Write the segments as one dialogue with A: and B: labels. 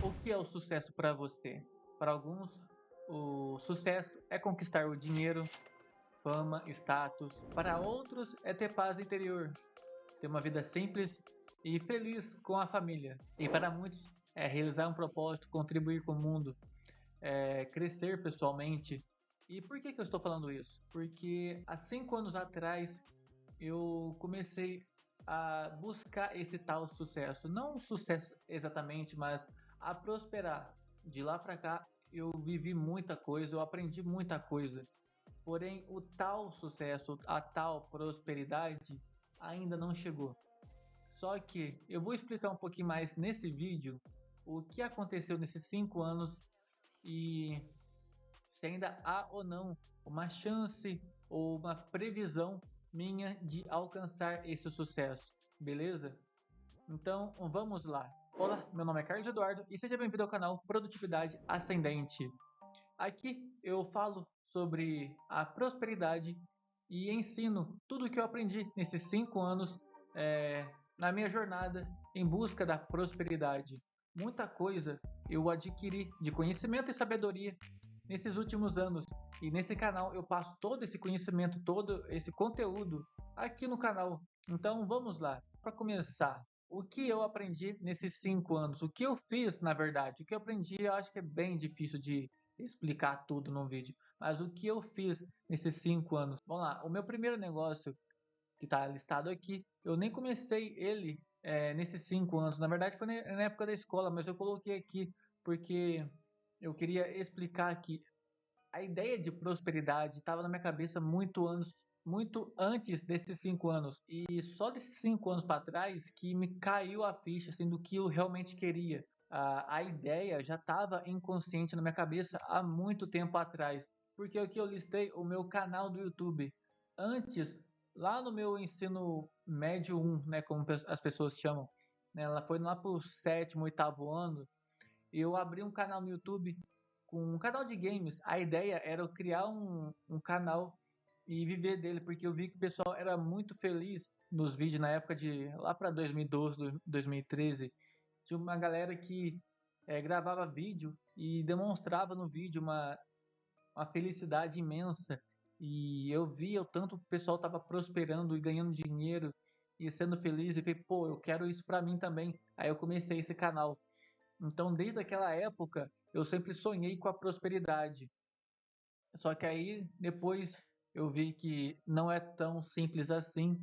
A: O que é o sucesso para você? Para alguns, o sucesso é conquistar o dinheiro, fama, status. Para outros, é ter paz interior, ter uma vida simples e feliz com a família. E para muitos, é realizar um propósito, contribuir com o mundo, crescer pessoalmente. E por que eu estou falando isso? Porque há 5 anos atrás eu comecei a buscar esse tal sucesso. Não o sucesso exatamente, mas a prosperar. De lá para cá, eu vivi muita coisa, eu aprendi muita coisa. Porém, o tal sucesso, a tal prosperidade ainda não chegou. Só que eu vou explicar um pouquinho mais nesse vídeo o que aconteceu nesses 5 anos e se ainda há ou não uma chance ou uma previsão minha de alcançar esse sucesso, beleza? Então vamos lá. Olá, meu nome é Carlos Eduardo e seja bem-vindo ao canal Produtividade Ascendente. Aqui eu falo sobre a prosperidade e ensino tudo o que eu aprendi nesses 5 anos na minha jornada em busca da prosperidade. Muita coisa eu adquiri de conhecimento e sabedoria nesses últimos anos. E nesse canal eu passo todo esse conhecimento, todo esse conteúdo aqui no canal. Então vamos lá, para começar. O que eu aprendi nesses 5 anos? O que eu fiz, na verdade? O que eu aprendi, eu acho que é bem difícil de explicar tudo num vídeo. Mas o que eu fiz nesses 5 anos? Vamos lá, o meu primeiro negócio, que está listado aqui, eu nem comecei ele nesses 5 anos. Na verdade, foi na época da escola, mas eu coloquei aqui porque eu queria explicar que a ideia de prosperidade estava na minha cabeça muito antes desses 5 anos. E só desses 5 anos para trás que me caiu a ficha assim, do que eu realmente queria. A ideia já estava inconsciente na minha cabeça há muito tempo atrás. Porque aqui eu listei o meu canal do YouTube. Antes, lá no meu ensino médio 1, né, como as pessoas chamam, né, ela foi lá para o sétimo, oitavo ano, eu abri um canal no YouTube com um canal de games. A ideia era eu criar um canal e viver dele, porque eu vi que o pessoal era muito feliz nos vídeos na época de lá para 2012, 2013. Tinha uma galera que gravava vídeo e demonstrava no vídeo uma felicidade imensa. E eu via o tanto que o pessoal estava prosperando e ganhando dinheiro e sendo feliz. E falei, pô, eu quero isso para mim também. Aí eu comecei esse canal. Então, desde aquela época, eu sempre sonhei com a prosperidade. Só que aí, depois, eu vi que não é tão simples assim,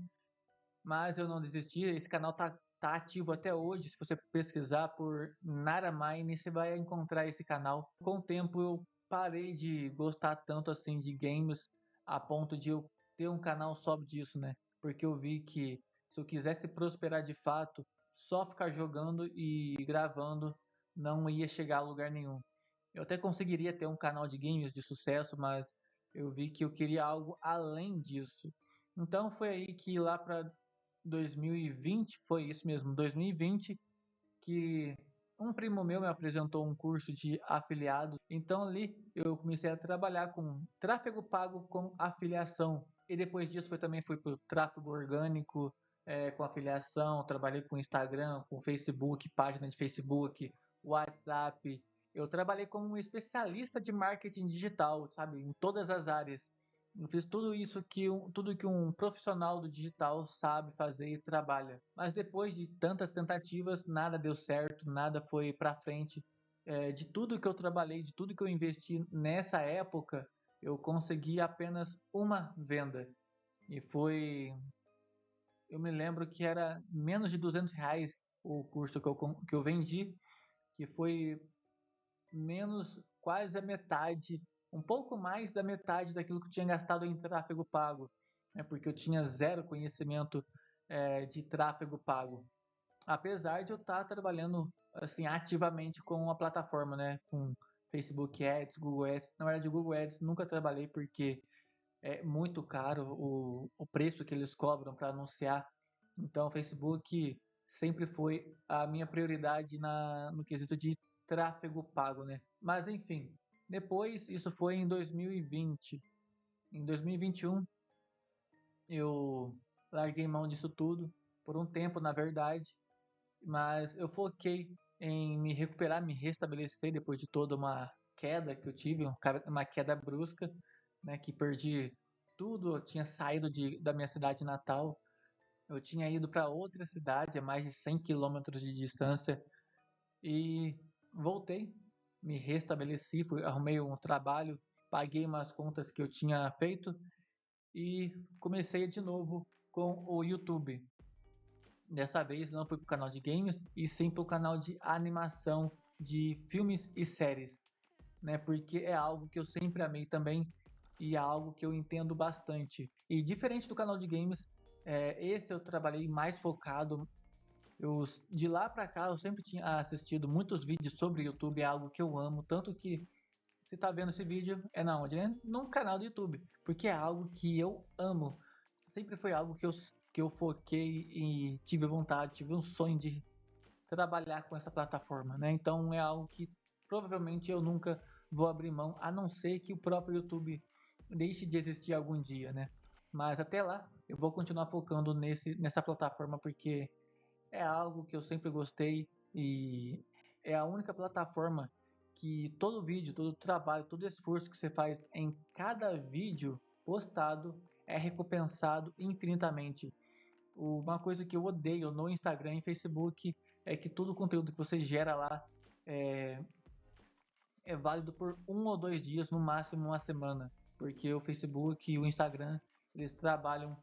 A: mas eu não desisti. Esse canal tá ativo até hoje. Se você pesquisar por Naramine, você vai encontrar esse canal. Com o tempo, eu parei de gostar tanto assim de games, a ponto de eu ter um canal só disso, né? Porque eu vi que se eu quisesse prosperar de fato, só ficar jogando e gravando não ia chegar a lugar nenhum. Eu até conseguiria ter um canal de games de sucesso, mas eu vi que eu queria algo além disso. Então foi aí que lá para 2020, foi isso mesmo, 2020, que um primo meu me apresentou um curso de afiliado. Então ali eu comecei a trabalhar com tráfego pago com afiliação. E depois disso também fui para o tráfego orgânico com afiliação. Trabalhei com Instagram, com Facebook, página de Facebook, WhatsApp. Eu trabalhei como um especialista de marketing digital, sabe, em todas as áreas. Eu fiz tudo isso tudo que um profissional do digital sabe fazer e trabalha. Mas depois de tantas tentativas, nada deu certo, nada foi para frente. De tudo que eu trabalhei, de tudo que eu investi nessa época, eu consegui apenas uma venda. E foi, eu me lembro que era menos de R$ 200 o curso que eu vendi, que foi menos, quase a metade, um pouco mais da metade daquilo que eu tinha gastado em tráfego pago, né, porque eu tinha zero conhecimento de tráfego pago. Apesar de eu estar trabalhando assim ativamente com a plataforma, né, com Facebook Ads, Google Ads. Na verdade, o Google Ads nunca trabalhei porque é muito caro o preço que eles cobram para anunciar. Então, o Facebook sempre foi a minha prioridade no quesito de tráfego pago, né? Mas, enfim, depois, isso foi em 2020. Em 2021, eu larguei mão disso tudo, por um tempo, na verdade, mas eu foquei em me recuperar, me restabelecer depois de toda uma queda que eu tive, uma queda brusca, né, que perdi tudo. Eu tinha saído da minha cidade natal, eu tinha ido para outra cidade a mais de 100 quilômetros de distância e voltei, me restabeleci, arrumei um trabalho, paguei umas contas que eu tinha feito e comecei de novo com o YouTube. Dessa vez não foi pro canal de games, e sim pro canal de animação de filmes e séries, né? Porque é algo que eu sempre amei também e é algo que eu entendo bastante. E diferente do canal de games, esse eu trabalhei mais focado. De lá pra cá eu sempre tinha assistido muitos vídeos sobre YouTube, é algo que eu amo, tanto que você tá vendo esse vídeo é na onde, né? No canal do YouTube, porque é algo que eu amo. Sempre foi algo que eu foquei e tive vontade, tive um sonho de trabalhar com essa plataforma, né? Então é algo que provavelmente eu nunca vou abrir mão, a não ser que o próprio YouTube deixe de existir algum dia, né? Mas até lá eu vou continuar focando nessa plataforma porque é algo que eu sempre gostei e é a única plataforma que todo vídeo, todo trabalho, todo esforço que você faz em cada vídeo postado é recompensado infinitamente. Uma coisa que eu odeio no Instagram e Facebook é que todo o conteúdo que você gera lá é, é válido por 1 ou 2 dias, no máximo uma semana, porque o Facebook e o Instagram eles trabalham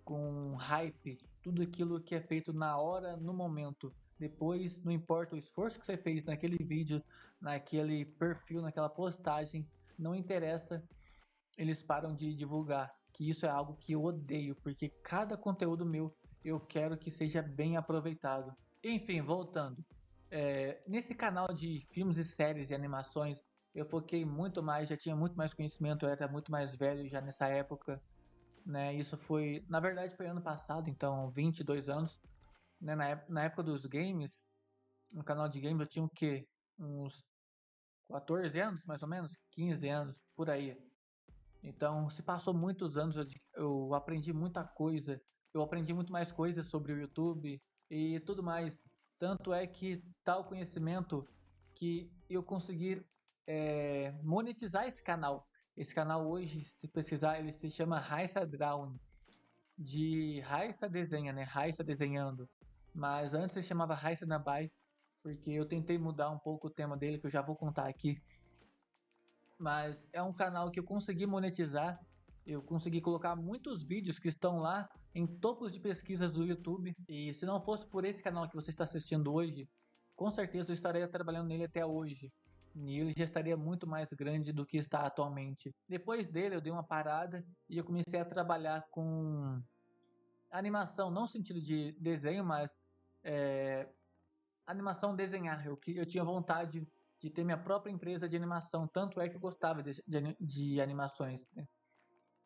A: com hype, tudo aquilo que é feito na hora, no momento. Depois, não importa o esforço que você fez naquele vídeo, naquele perfil, naquela postagem, não interessa, eles param de divulgar. Que isso é algo que eu odeio, porque cada conteúdo meu eu quero que seja bem aproveitado. Enfim, voltando. Nesse canal de filmes e séries e animações, eu foquei muito mais, já tinha muito mais conhecimento, eu era muito mais velho já nessa época, né? Isso foi, na verdade, foi ano passado, então 22 anos, né? Na época dos games, no canal de games eu tinha o quê? Uns 14 anos, mais ou menos, 15 anos, por aí. Então, se passou muitos anos, eu aprendi muita coisa, eu aprendi muito mais coisas sobre o YouTube e tudo mais. Tanto é que tal conhecimento que eu consegui monetizar esse canal. Esse canal hoje, se pesquisar, ele se chama Raissa Drown, de Raissa Desenha, né? Raissa Desenhando. Mas antes se chamava Raissa Nabai, porque eu tentei mudar um pouco o tema dele, que eu já vou contar aqui. Mas é um canal que eu consegui monetizar, eu consegui colocar muitos vídeos que estão lá em topos de pesquisas do YouTube. E se não fosse por esse canal que você está assistindo hoje, com certeza eu estaria trabalhando nele até hoje. E ele já estaria muito mais grande do que está atualmente. Depois dele eu dei uma parada e eu comecei a trabalhar com animação, não no sentido de desenho, mas é, animação desenhar. Eu tinha vontade de ter minha própria empresa de animação, tanto é que eu gostava de animações, né?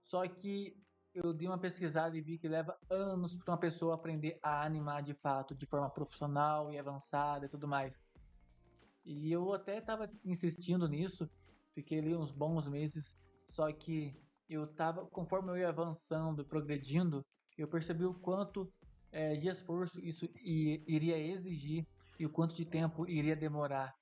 A: Só que eu dei uma pesquisada e vi que leva anos para uma pessoa aprender a animar de fato, de forma profissional e avançada e tudo mais. E eu até estava insistindo nisso, fiquei ali uns bons meses, só que eu tava, conforme eu ia avançando, progredindo, eu percebi o quanto de esforço isso iria exigir e o quanto de tempo iria demorar.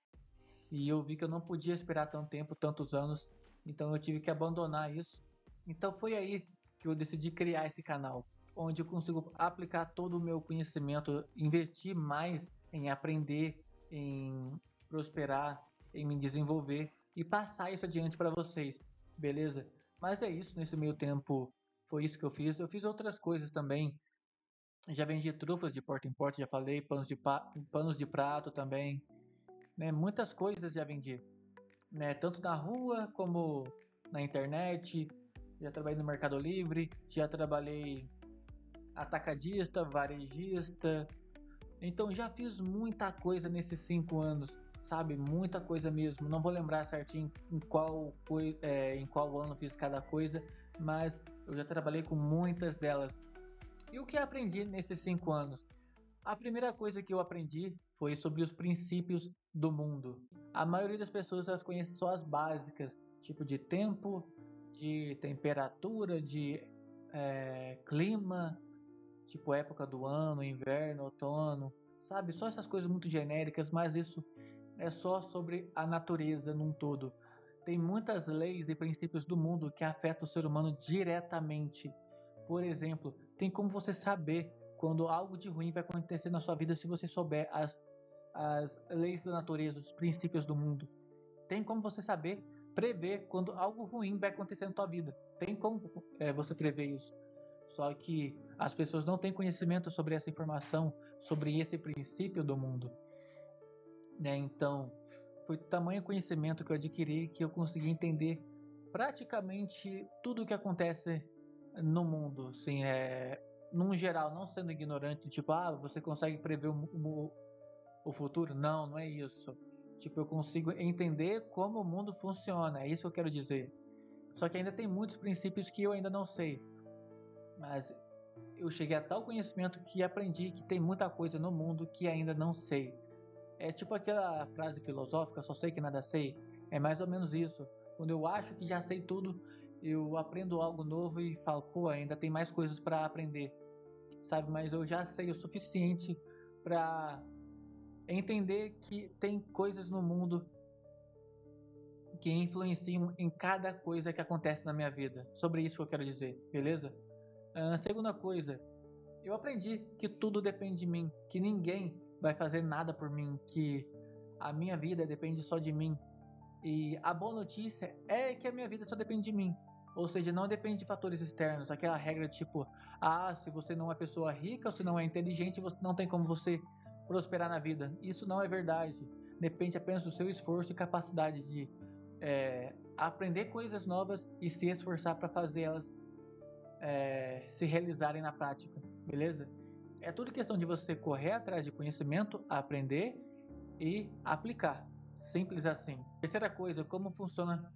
A: E eu vi que eu não podia esperar tanto tempo, tantos anos, então eu tive que abandonar isso. Então foi aí que eu decidi criar esse canal, onde eu consigo aplicar todo o meu conhecimento, investir mais em aprender, em prosperar, em me desenvolver e passar isso adiante para vocês, beleza? Mas é isso, nesse meio tempo foi isso que eu fiz. Eu fiz outras coisas também. Já vendi trufas de porta em porta, já falei, panos de prato também, né? Muitas coisas já vendi, né? Tanto na rua como na internet. Já trabalhei no Mercado Livre, já trabalhei atacadista, varejista. Então já fiz muita coisa nesses 5 anos, sabe? Muita coisa mesmo. Não vou lembrar certinho em qual ano fiz cada coisa, mas eu já trabalhei com muitas delas. E o que aprendi nesses 5 anos? A primeira coisa que eu aprendi foi sobre os princípios do mundo. A maioria das pessoas elas conhecem só as básicas, tipo de tempo, de temperatura, de clima, tipo época do ano, inverno, outono, sabe? Só essas coisas muito genéricas, mas isso é só sobre a natureza num todo. Tem muitas leis e princípios do mundo que afetam o ser humano diretamente. Por exemplo, tem como você saber quando algo de ruim vai acontecer na sua vida se você souber as leis da natureza, os princípios do mundo. Tem como você saber prever quando algo ruim vai acontecer na tua vida. Tem como você prever isso. Só que as pessoas não têm conhecimento sobre essa informação, sobre esse princípio do mundo, né? Então, foi tamanho conhecimento que eu adquiri que eu consegui entender praticamente tudo o que acontece no mundo, assim, num geral, não sendo ignorante, tipo, você consegue prever o futuro? Não, não é isso. Tipo, eu consigo entender como o mundo funciona, é isso que eu quero dizer. Só que ainda tem muitos princípios que eu ainda não sei, mas eu cheguei a tal conhecimento que aprendi que tem muita coisa no mundo que ainda não sei. É tipo aquela frase filosófica, só sei que nada sei. É mais ou menos isso. Quando eu acho que já sei tudo, eu aprendo algo novo e falo, pô, ainda tem mais coisas para aprender, sabe? Mas eu já sei o suficiente para entender que tem coisas no mundo que influenciam em cada coisa que acontece na minha vida. Sobre isso que eu quero dizer, beleza? Segunda coisa, eu aprendi que tudo depende de mim, que ninguém vai fazer nada por mim, que a minha vida depende só de mim. E a boa notícia é que a minha vida só depende de mim. Ou seja, não depende de fatores externos. Aquela regra tipo, se você não é pessoa rica ou se não é inteligente, você não tem como você prosperar na vida. Isso não é verdade. Depende apenas do seu esforço e capacidade de aprender coisas novas e se esforçar para fazer elas se realizarem na prática, beleza? É tudo questão de você correr atrás de conhecimento, aprender e aplicar. Simples assim. Terceira coisa, como funciona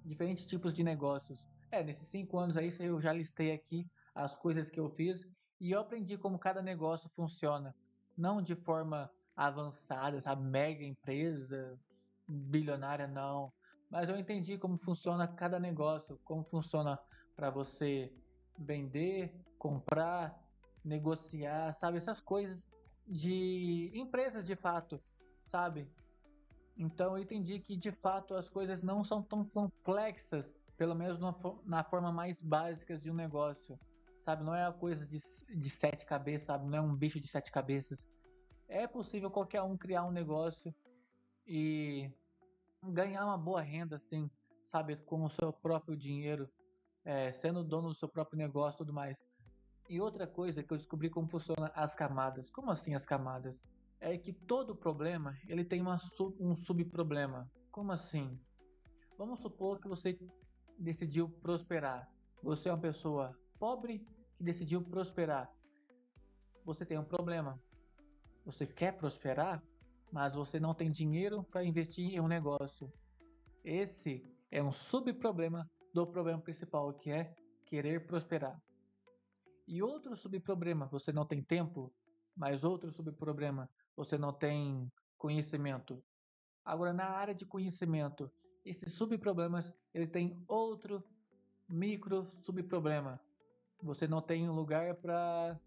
A: diferentes tipos de negócios. Nesses 5 anos aí eu já listei aqui as coisas que eu fiz e eu aprendi como cada negócio funciona. Não de forma avançada, sabe? Mega empresa, bilionária, não. Mas eu entendi como funciona cada negócio, como funciona para você vender, comprar, negociar, sabe? Essas coisas de empresas de fato, sabe? Então eu entendi que de fato as coisas não são tão complexas, pelo menos na forma mais básica de um negócio, sabe? Não é uma coisa de sete cabeças, sabe? Não é um bicho de sete cabeças. É possível qualquer um criar um negócio e ganhar uma boa renda, assim, sabe? Com o seu próprio dinheiro, sendo dono do seu próprio negócio e tudo mais. E outra coisa que eu descobri como funciona as camadas. Como assim as camadas? É que todo problema ele tem um subproblema. Como assim? Vamos supor que você decidiu prosperar. Você é uma pessoa pobre que decidiu prosperar. Você tem um problema. Você quer prosperar, mas você não tem dinheiro para investir em um negócio. Esse é um subproblema do problema principal, que é querer prosperar. E outro subproblema, você não tem tempo, mas outro subproblema, você não tem conhecimento. Agora, na área de conhecimento, esses subproblemas, ele tem outro micro subproblema. Você não tem um lugar para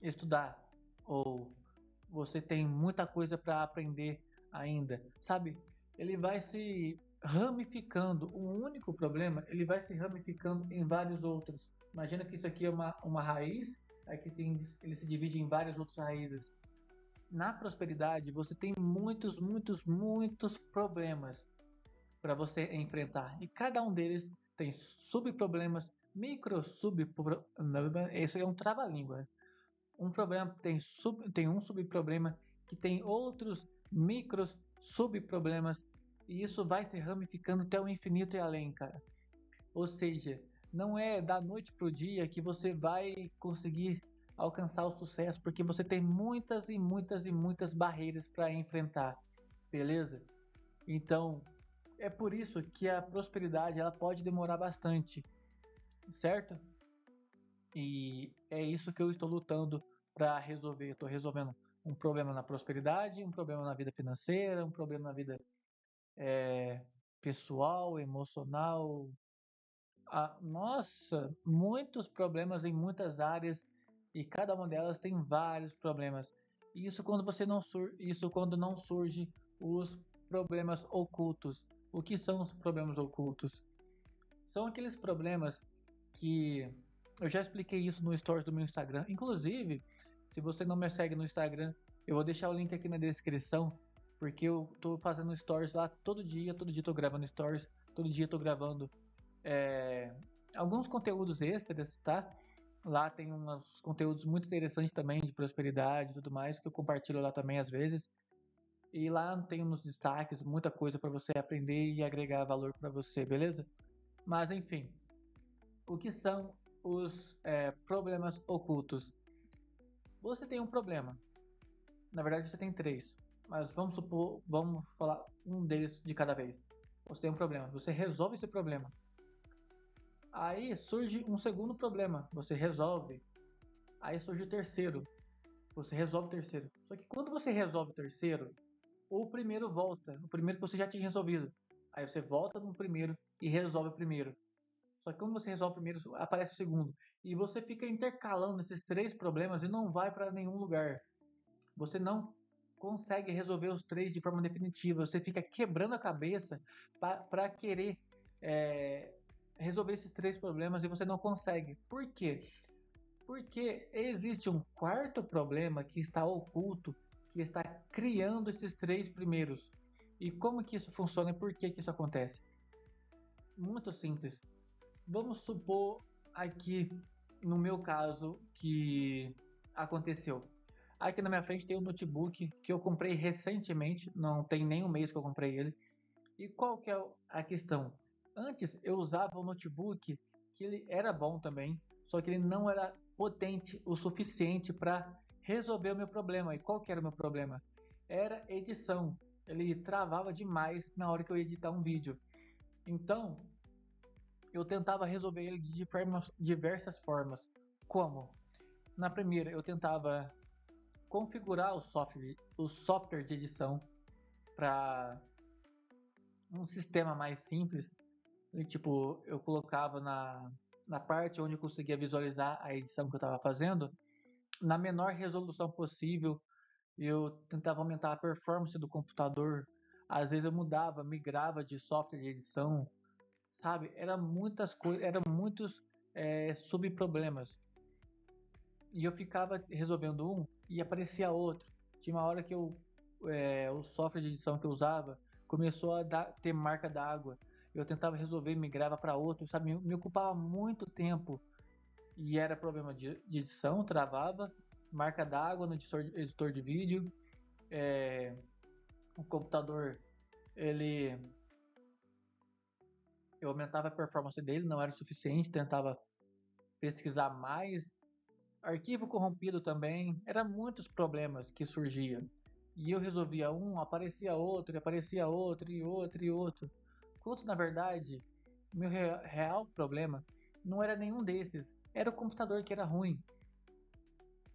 A: estudar, ou você tem muita coisa para aprender ainda, sabe? Ele vai se ramificando. Um único problema, ele vai se ramificando em vários outros. Imagina que isso aqui é uma raiz, aqui ele se divide em várias outras raízes. Na prosperidade, você tem muitos, muitos, muitos problemas para você enfrentar. E cada um deles tem subproblemas, micro subproblemas. Isso é um trava-língua. Um problema tem um subproblema que tem outros micros subproblemas e isso vai se ramificando até o infinito e além, cara. Ou seja, não é da noite pro dia que você vai conseguir alcançar o sucesso, porque você tem muitas e muitas e muitas barreiras para enfrentar, beleza? Então, é por isso que a prosperidade ela pode demorar bastante, certo? E é isso que eu estou lutando para resolver. Eu estou resolvendo um problema na prosperidade, um problema na vida financeira, um problema na vida pessoal, emocional. Nossa, muitos problemas em muitas áreas e cada uma delas tem vários problemas. Isso quando não surge os problemas ocultos. O que são os problemas ocultos? São aqueles problemas que eu já expliquei isso no stories do meu Instagram. Inclusive, se você não me segue no Instagram, eu vou deixar o link aqui na descrição, porque eu tô fazendo stories lá todo dia tô gravando stories, todo dia tô gravando é, alguns conteúdos extras, tá? Lá tem uns conteúdos muito interessantes também de prosperidade e tudo mais, que eu compartilho lá também às vezes. E lá tem nos destaques muita coisa para você aprender e agregar valor para você, beleza? Mas enfim, o que são os problemas ocultos? Você tem um problema. Na verdade, você tem três. Mas vamos falar um deles de cada vez. Você tem um problema. Você resolve esse problema. Aí surge um segundo problema. Você resolve. Aí surge o terceiro. Você resolve o terceiro. Só que quando você resolve o terceiro, o primeiro volta. O primeiro que você já tinha resolvido. Aí você volta no primeiro e resolve o primeiro. Só que quando você resolve o primeiro, aparece o segundo. E você fica intercalando esses três problemas e não vai para nenhum lugar. Você não consegue resolver os três de forma definitiva. Você fica quebrando a cabeça para querer é, resolver esses três problemas e você não consegue. Por quê? Porque existe um quarto problema que está oculto, que está criando esses três primeiros. E como que isso funciona e por que que isso acontece? Muito simples. Vamos supor aqui, no meu caso, que aconteceu. Aqui na minha frente tem um notebook que eu comprei recentemente, não tem nem um mês que eu comprei ele. E qual que é a questão? Antes eu usava um notebook que ele era bom também, só que ele não era potente o suficiente para resolver o meu problema. E qual que era o meu problema? Era edição. Ele travava demais na hora que eu ia editar um vídeo. Então, eu tentava resolver ele de diversas formas. Como? Na primeira, eu tentava configurar o software de edição para um sistema mais simples. E, tipo, eu colocava na parte onde eu conseguia visualizar a edição que eu estava fazendo, na menor resolução possível. Eu tentava aumentar a performance do computador. Às vezes eu mudava, migrava de software de edição, sabe? Era muitas coisas, eram muitos subproblemas. E eu ficava resolvendo um e aparecia outro. Tinha uma hora que o software de edição que eu usava começou a ter marca d'água. Eu tentava resolver, migrava para outro, sabe? Me ocupava muito tempo. E era problema de edição, travava, marca d'água no editor de vídeo. O computador, ele eu aumentava a performance dele, não era o suficiente, tentava pesquisar mais. Arquivo corrompido também, eram muitos problemas que surgiam. E eu resolvia um, aparecia outro, e aparecia outro, e outro, e outro. Quanto na verdade, meu real problema não era nenhum desses, era o computador que era ruim.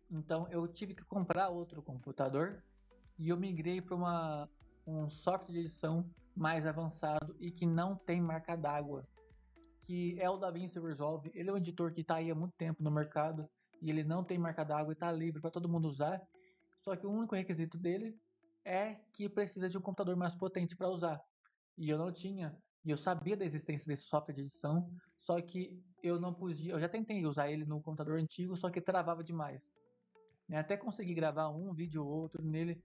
A: Então eu tive que comprar outro computador e eu migrei para um software de edição mais avançado e que não tem marca d'água, que é o DaVinci Resolve. Ele é um editor que está aí há muito tempo no mercado e ele não tem marca d'água e está livre para todo mundo usar. Só que o único requisito dele é que precisa de um computador mais potente para usar. E eu não tinha. E eu sabia da existência desse software de edição, só que eu não podia. Eu já tentei usar ele no computador antigo, só que travava demais. Até consegui gravar um vídeo ou outro nele.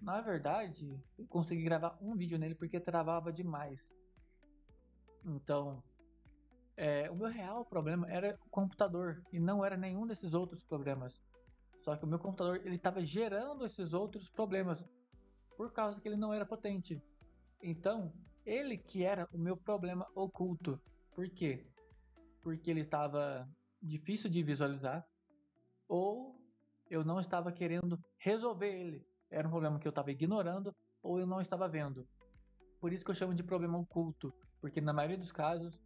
A: Na verdade, eu consegui gravar um vídeo nele porque travava demais. Então, o meu real problema era o computador e não era nenhum desses outros problemas. Só que o meu computador ele estava gerando esses outros problemas por causa que ele não era potente. Então, ele que era o meu problema oculto. Por quê? Porque ele estava difícil de visualizar ou eu não estava querendo resolver ele. Era um problema que eu estava ignorando ou eu não estava vendo. Por isso que eu chamo de problema oculto, porque na maioria dos casos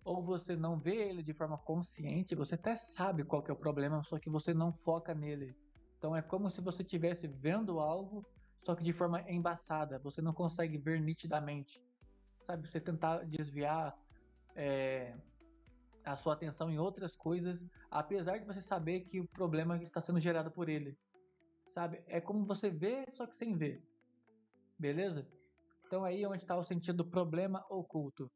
A: ou você não vê ele de forma consciente, você até sabe qual que é o problema, só que você não foca nele. Então é como se você estivesse vendo algo, só que de forma embaçada, você não consegue ver nitidamente. Sabe, você tentar desviar a sua atenção em outras coisas, apesar de você saber que o problema está sendo gerado por ele. sabe? É como você vê, só que sem ver, beleza? Então aí é onde está o sentido do problema oculto.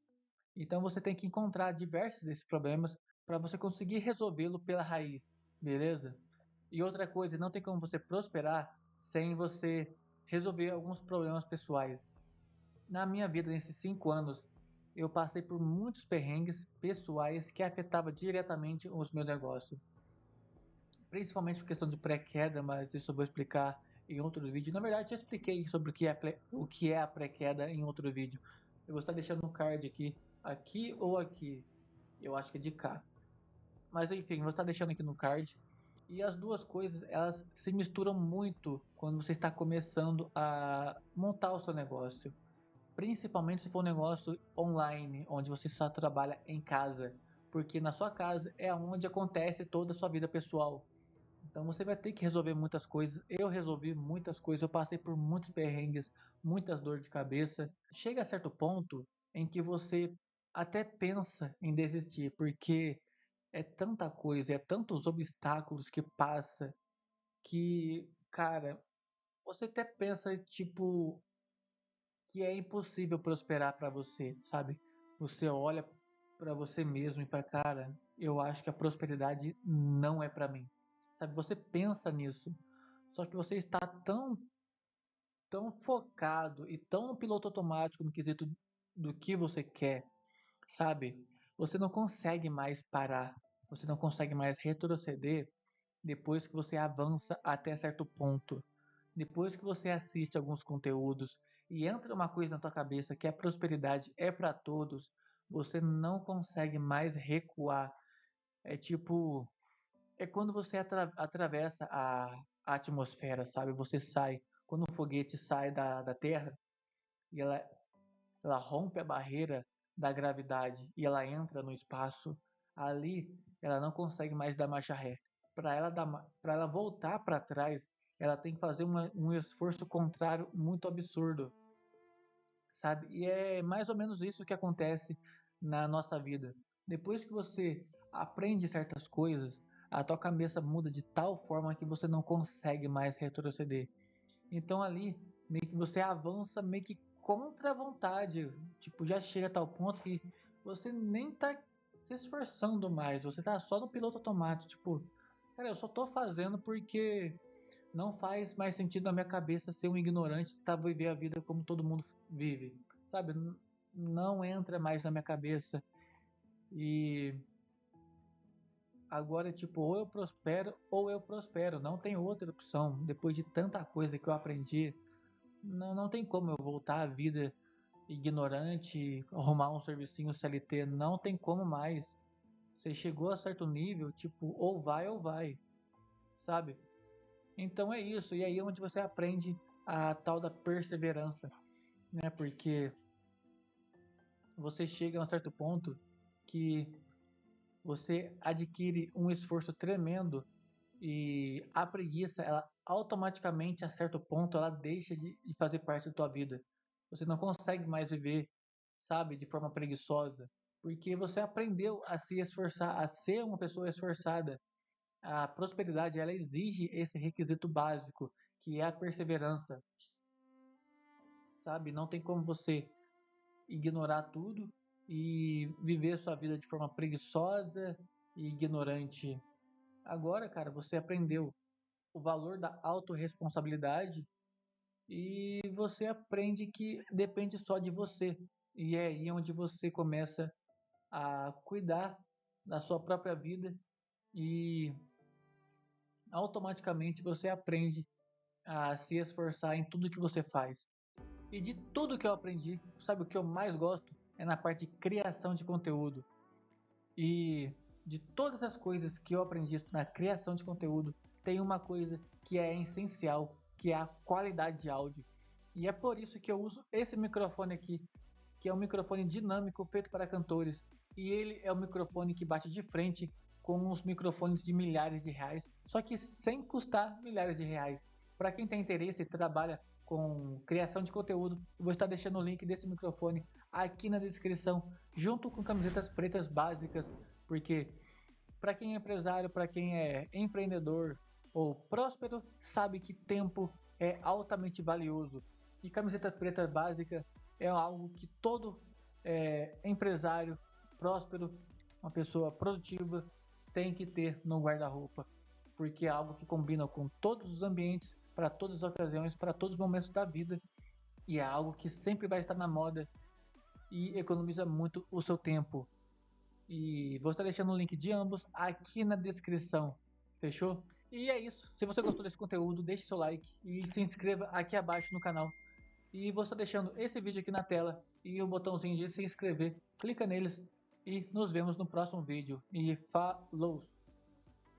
A: Então você tem que encontrar diversos desses problemas para você conseguir resolvê-lo pela raiz, beleza? E outra coisa, não tem como você prosperar sem você resolver alguns problemas pessoais. Na minha vida, nesses 5 anos, eu passei por muitos perrengues pessoais que afetavam diretamente os meus negócios. Principalmente por questão de pré-queda, mas isso eu vou explicar em outro vídeo. Na verdade, já expliquei sobre o que é a pré-queda em outro vídeo. Eu vou estar deixando no card aqui ou aqui. Eu acho que é de cá. Mas enfim, vou estar deixando aqui no card. E as duas coisas, elas se misturam muito quando você está começando a montar o seu negócio. Principalmente se for um negócio online, onde você só trabalha em casa. Porque na sua casa é onde acontece toda a sua vida pessoal. Então você vai ter que resolver muitas coisas. Eu resolvi muitas coisas, eu passei por muitos perrengues, muitas dores de cabeça. Chega a certo ponto em que você até pensa em desistir, porque é tanta coisa, é tantos obstáculos que passa que, cara, você até pensa tipo que é impossível prosperar para você, sabe? Você olha para você mesmo e para cara, eu acho que a prosperidade não é para mim. Sabe? Você pensa nisso, só que você está tão focado e tão no piloto automático no quesito do que você quer, sabe? Você não consegue mais parar, você não consegue mais retroceder depois que você avança até certo ponto. Depois que você assiste alguns conteúdos e entra uma coisa na tua cabeça que a prosperidade é para todos, você não consegue mais recuar. É tipo, é quando você atravessa a atmosfera, sabe? Você sai, quando um foguete sai da Terra e ela rompe a barreira da gravidade e ela entra no espaço, ali ela não consegue mais dar marcha ré. Para ela voltar para trás, ela tem que fazer um esforço contrário muito absurdo, sabe? E é mais ou menos isso que acontece na nossa vida. Depois que você aprende certas coisas, a tua cabeça muda de tal forma que você não consegue mais retroceder. Então ali, meio que você avança meio que contra a vontade. Tipo, já chega a tal ponto que você nem tá se esforçando mais. Você tá só no piloto automático. Tipo, cara, eu só tô fazendo porque não faz mais sentido na minha cabeça ser um ignorante e tentar viver a vida como todo mundo vive. Sabe? Não entra mais na minha cabeça. E agora, tipo, ou eu prospero. Não tem outra opção. Depois de tanta coisa que eu aprendi, não tem como eu voltar à vida ignorante, arrumar um servicinho CLT, não tem como mais. Você chegou a certo nível, tipo, ou vai, sabe? Então é isso, e aí é onde você aprende a tal da perseverança, né? Porque você chega a um certo ponto que você adquire um esforço tremendo e a preguiça, ela automaticamente, a certo ponto, ela deixa de fazer parte da tua vida. Você não consegue mais viver, sabe, de forma preguiçosa, porque você aprendeu a se esforçar, a ser uma pessoa esforçada. A prosperidade, ela exige esse requisito básico, que é a perseverança, sabe? Não tem como você ignorar tudo e viver sua vida de forma preguiçosa e ignorante. Agora, cara, você aprendeu o valor da autorresponsabilidade e você aprende que depende só de você. E é aí onde você começa a cuidar da sua própria vida e automaticamente você aprende a se esforçar em tudo que você faz. E de tudo que eu aprendi, sabe o que eu mais gosto? É na parte de criação de conteúdo. E de todas as coisas que eu aprendi na criação de conteúdo, tem uma coisa que é essencial, que é a qualidade de áudio. E é por isso que eu uso esse microfone aqui, que é um microfone dinâmico feito para cantores. E ele é um microfone que bate de frente com os microfones de milhares de reais, só que sem custar milhares de reais. Para quem tem interesse e trabalha com criação de conteúdo, eu vou estar deixando o link desse microfone aqui na descrição, junto com camisetas pretas básicas, porque para quem é empresário, para quem é empreendedor, O próspero sabe que tempo é altamente valioso e camiseta preta básica é algo que todo empresário próspero, uma pessoa produtiva, tem que ter no guarda-roupa, porque é algo que combina com todos os ambientes, para todas as ocasiões, para todos os momentos da vida e é algo que sempre vai estar na moda e economiza muito o seu tempo. E vou estar deixando o link de ambos aqui na descrição. Fechou? E é isso. Se você gostou desse conteúdo, deixe seu like e se inscreva aqui abaixo no canal. E vou estar deixando esse vídeo aqui na tela e o botãozinho de se inscrever. Clica neles e nos vemos no próximo vídeo. E falou!